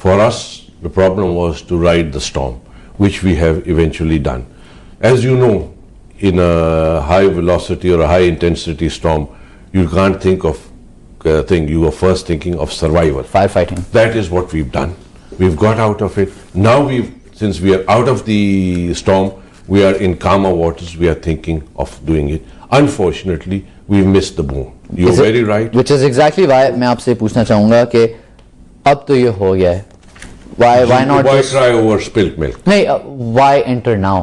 For us, the problem was to ride the storm, which we have eventually done. As you know, in a high velocity or a high intensity storm, you can't think of you are first thinking of survival. Firefighting. That is what we've done. We've got out of it. Now since we are out of the storm, we are in calmer waters. We are thinking of doing it. Unfortunately, we missed the boom. You're very right. Which is exactly why मैं आपसे पूछना चाहूँगा कि अब तो ये हो गया है. Why not? Why cry over spilt milk? नहीं, why enter now?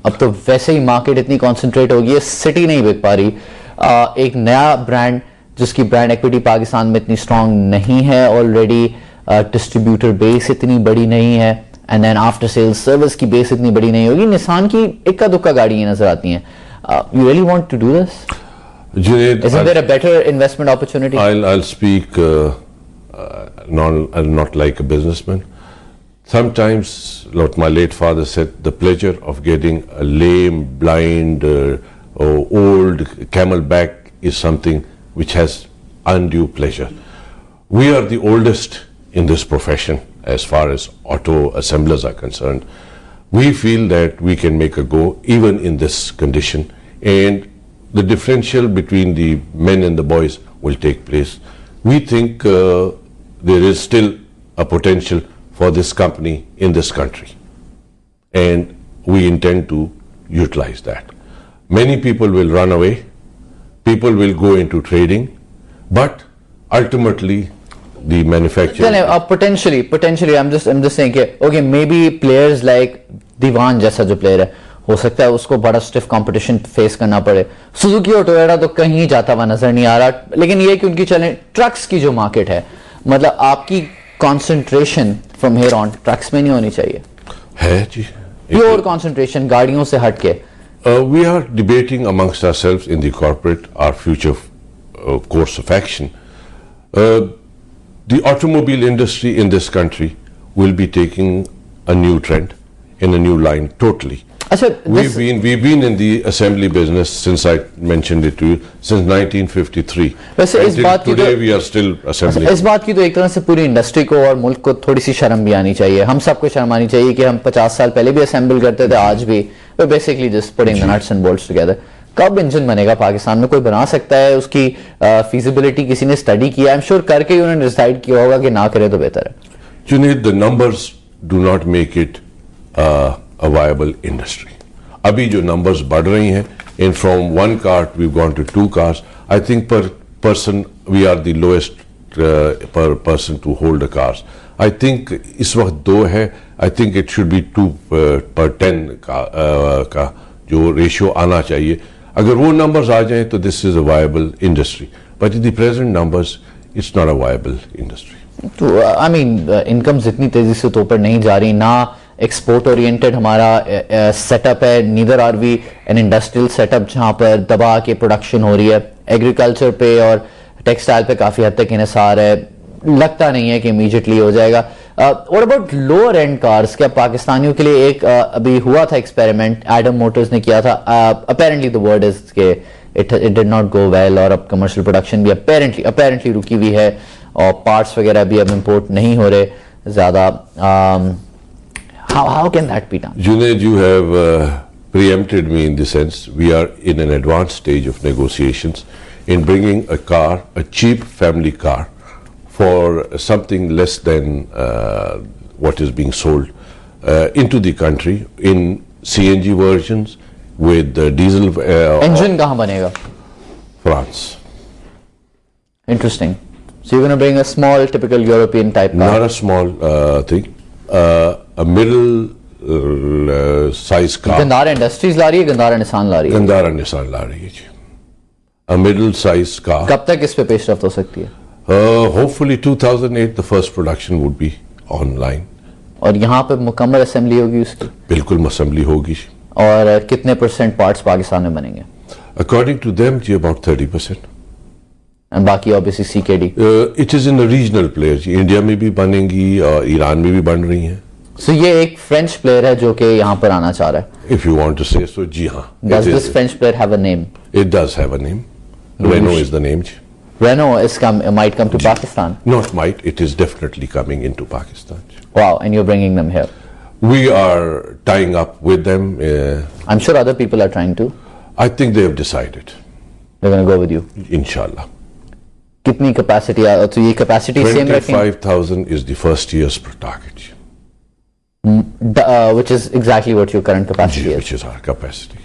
अब तो वैसे ही मार्केट इतनी कॉन्सेंट्रेट हो गई है, सिटी नहीं बिक पा रही. एक नया ब्रांड जिसकी ब्रांड एक्विटी पाकिस्तान में इतनी स्ट्रांग नहीं है ऑलरेडी, डिस्ट्रीब्यूटर बेस इतनी बड़ी नहीं है, and then after sales service की बेस इतनी बड़ी नहीं होगी. निसान की इक्का दुक्का गाड़ियां नजर आती हैं. You really want to do this? Isn't there a better investment opportunity? I'll speak not like a businessman. Sometimes, like my late father said, the pleasure of getting a lame, blind, old camelback is something which has undue pleasure. We are the oldest in this profession as far as auto assemblers are concerned. We feel that we can make a go even in this condition, and the differential between the men and the boys will take place. We think there is still a potential for this company in this country, and we intend to utilize that. Many people will run away, people will go into trading, but ultimately the manufacturer potentially I'm just saying कि okay, maybe players like दीवान जैसा जो player है, हो सकता है उसको बड़ा stiff competition face करना पड़े. सुजुकी और टोयोटा तो कहीं जाता हुआ नजर नहीं आ रहा, लेकिन ये कि उनकी चले ट्रक्स की जो मार्केट है, मतलब आपकी concentration from here on trucks में नहीं होनी चाहिए है जी. प्योर कंसंट्रेशन गाड़ियों से हटके. We are debating amongst ourselves in the corporate our future course of action. The automobile industry in this country will be taking a new trend in a new line totally. We've been in the assembly business since I mentioned it to you since 1953. वैसे इस बात की today we are still assembling. इस बात की तो एक तरह से पूरी इंडस्ट्री को और मुल्क को थोड़ी सी शर्म भी आनी चाहिए. हम सबको शर्म आनी चाहिए कि हम 50 साल पहले भी असेंबल करते थे, आज भी we're basically just putting the nuts and bolts together. कब इंजन बनेगा पाकिस्तान में? कोई बना सकता है? उसकी feasibility किसी ने स्टडी किया? I'm sure करके ही उन्होंने डिसाइड किया होगा कि ना करे तो बेहतर है. Junaid, the numbers do not make it a viable industry. अभी जो numbers बढ़ रही हैं, and from one car we've gone to 2 cars. I think per person we are the lowest per person to hold the cars. I think इस वक्त 2 है. I think it should be 2 per 10 का जो ratio आना चाहिए. अगर वो numbers आ जाएं तो this is a viable industry. But in the present numbers, it's not a viable industry. तो I mean इनकम्स इतनी तेजी से तो ऊपर नहीं जा रही, ना एक्सपोर्ट ओरिएंटेड हमारा सेटअप है, neither are we an industrial setup जहां पर दबा के प्रोडक्शन हो रही है. एग्रीकल्चर पे और टेक्सटाइल पे काफी हद तक इन्हिसार है, लगता नहीं है कि इमीडिएटली हो जाएगा. What about lower and cars? क्या पाकिस्तानियों के लिए एक अभी हुआ था एक्सपेरिमेंट, एडम मोटर्स ने किया था. अपेरेंटली द वर्ड इज के it did not go well, और अब कमर्शियल प्रोडक्शन भी अपेरेंटली रुकी हुई है, और पार्ट्स वगैरह भी अब इंपोर्ट नहीं हो रहे ज्यादा. How can that be done? Junaid, you have preempted me in the sense we are in an advanced stage of negotiations in bringing a car, a cheap family car, for something less than what is being sold into the country in CNG versions with diesel. Engine कहाँ बनेगा? France. Interesting. So you're going to bring a small, typical European type car? Not a small thing. A middle size car. Gandhara industries ला रही है, Gandhara Nissan ला रही है? Gandhara Nissan ला रही है जी. A middle size car. कब तक इस पे पेशरफ्त हो सकती है? Hopefully 2008 the first production would be online. और यहाँ पे मुकम्मल असेंबली होगी उसकी? बिल्कुल असेंबली होगी. और कितने % पार्ट्स पाकिस्तान में बनेंगे? According to them, जी about 30%. And बाकी obviously CKD. It is in the regional players. India में भी बनेंगी और ईरान में भी बन रही हैं. So ये एक फ्रेंच प्लेयर है जो कि यहाँ पर आना चाह रहा है? If you want to say so, जी हाँ. Does this French player have a name? It does have a name. Renault is the name. Renault might come to Pakistan. Not might, it is definitely coming into Pakistan. Wow, and you're bringing them here. We are tying up with them. I'm sure other people are trying to. I think they have decided, They're going to go with you. inshallah. कितनी capacity तो ये capacity same रखेंगे 25,000 is the first year's target, which is exactly what your current capacity is. which is our capacity.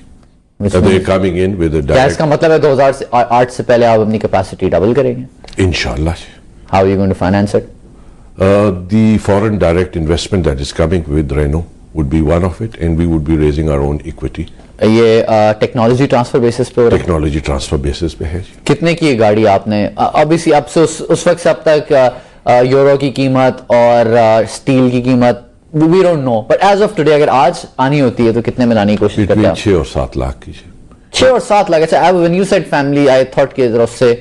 Which So they're means- coming in with a क्या direct, इसका मतलब है 2008 से पहले आप अपनी कैपेसिटी डबल करेंगे? inshallah. How are you going to finance it? The foreign direct investment that is coming with Renault would be one of it, and we would be raising our own equity. ये technology transfer basis पे हो रहा है? Technology transfer basis पे है जी. कितने की ये गाड़ी आपने ऑब्वियसली अब से उस वक्त से अब तक यूरो की कीमत और स्टील की कीमत we don't know, but as of today अगर आज आनी होती है तो कितने में लाने की कोशिश करते हैं Between 6 और 7 लाख की. 6 और 7 लाख? अच्छा, when you said family I thought के तरफ से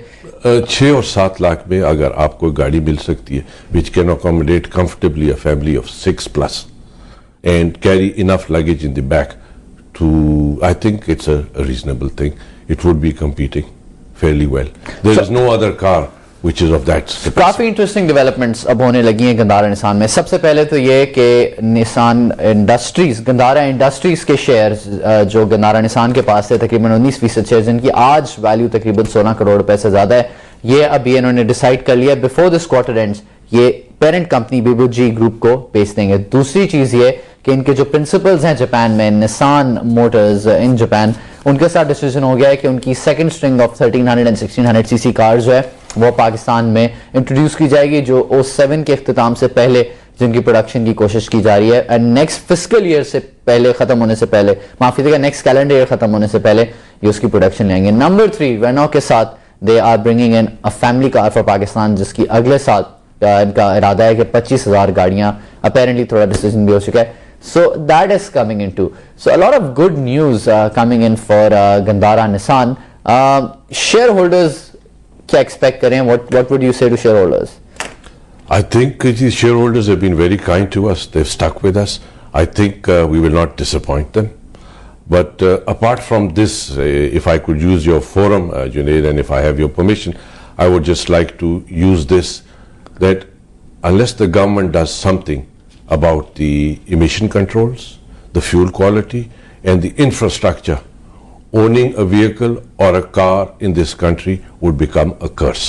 6 और 7 लाख में अगर आपको गाड़ी मिल सकती है which can accommodate comfortably a family of 6 plus and carry enough luggage in the back to, I think it's a reasonable thing. It would be competing fairly well. There is no other car which is of that capacity. काफी interesting developments अब होने लगी हैं Gandhara Nissan में। सबसे पहले तो ये कि निसान इंडस्ट्रीज, गंदारा इंडस्ट्रीज के शेयर्स जो गंदारा निसान के पास है तकरीबन 19% शेयर, जिनकी आज वैल्यू तकरीबन 16 करोड़ रुपए से ज्यादा है, ये अभी इन्होंने डिसाइड कर लिया बिफोर दिस क्वार्टर एंड्स ये पेरेंट कंपनी बीबूजी ग्रुप को बेच देंगे। दूसरी चीज ये कि इनके जो प्रिंसिपल्स हैं जापान में, निसान मोटर्स इन जापान, उनके साथ डिसीजन हो गया है कि उनकी second string of 1300 and 1600 CC car जो है वो पाकिस्तान में इंट्रोड्यूस की जाएगी, जो O7 के इख्तिताम से पहले जिनकी प्रोडक्शन की कोशिश की जा रही है, एंड नेक्स्ट फिस्कल ईयर से पहले खत्म होने से पहले, माफी देगा नेक्स्ट कैलेंडर ईयर खत्म होने से पहले ये उसकी प्रोडक्शन लेंगे। नंबर 3, रेनो के साथ they are bringing in a family car for Pakistan, जिसकी अगले साल इनका इरादा है कि 25,000 गाड़ियां, अपेरेंटली थोड़ा डिसीजन भी हो चुका है, so that is coming into, so a lot of good news coming in for Gandhara Nissan. Shareholders क्या expect करें? What would you say to shareholders? I think the shareholders have been very kind to us. They've stuck with us. I think we will not disappoint them. But apart from this, if I could use your forum, Junaid, and if I have your permission, I would just like to use this, that unless the government does something about the emission controls, the fuel quality, and the infrastructure, owning a vehicle or a car in this country would become a curse.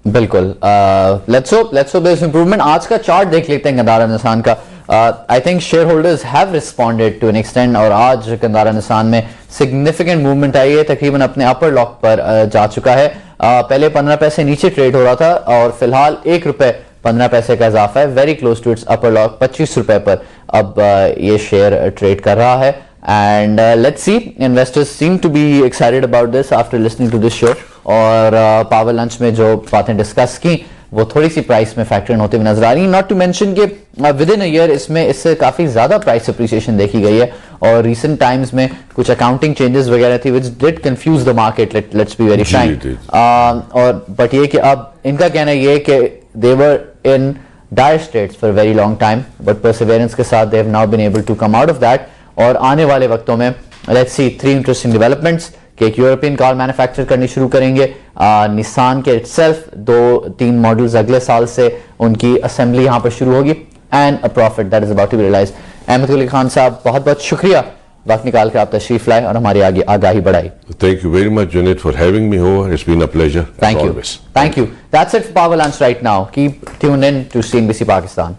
बिल्कुल, let's hope there's improvement. आज का chart देख लेते हैं Gandhara Nissan का। I think shareholders have responded to an extent, और आज Gandhara Nissan में significant movement आई है, तकरीबन अपने अपर लॉक पर जा चुका है। पहले 15 पैसे नीचे ट्रेड हो रहा था और फिलहाल 1 रुपए 15 पैसे का इजाफा है, very close to its upper lock. 25 रुपए पर अब ये शेयर ट्रेड कर रहा है, and let's see, investors seem to be excited about this after listening to this show. और पावर लंच में जो बातें डिस्कस की वो थोड़ी सी प्राइस में फैक्टर इन होती हुई नजर आ रही है। नॉट टू मेंशन कि विद इन अ ईयर इससे काफी ज्यादा प्राइस अप्रिसिएशन देखी गई है, और रिसेंट टाइम्स में कुछ अकाउंटिंग चेंजेस वगैरह थी which did confuse the market, let's be very frank. और बट ये कि अब इनका कहना ये कि they were in dire straits for very long time, but perseverance के साथ they have now been able to come out of that. और आने वाले वक्तों में लेट्स सी 3 इंटरेस्टिंग डेवलपमेंट्स कि एक यूरोपियन कार मैन्युफैक्चर करनी शुरू करेंगे, निसान के इटसेल्फ 2-3 मॉडल्स अगले साल से उनकी असेंबली यहां पर शुरू होगी, and a profit that is about to be realized. Ahmed Kuli Khan sahab, बहुत बहुत शुक्रिया वक्त निकाल कर आप तशरीफ लाए और हमारी आगे आगाही बढ़ाई। Thank you very much, Junaid, for having me over. It's been a pleasure. Thank as you. always. Thank you. That's it for Power Lunch right now. Keep tuned in to CNBC Pakistan.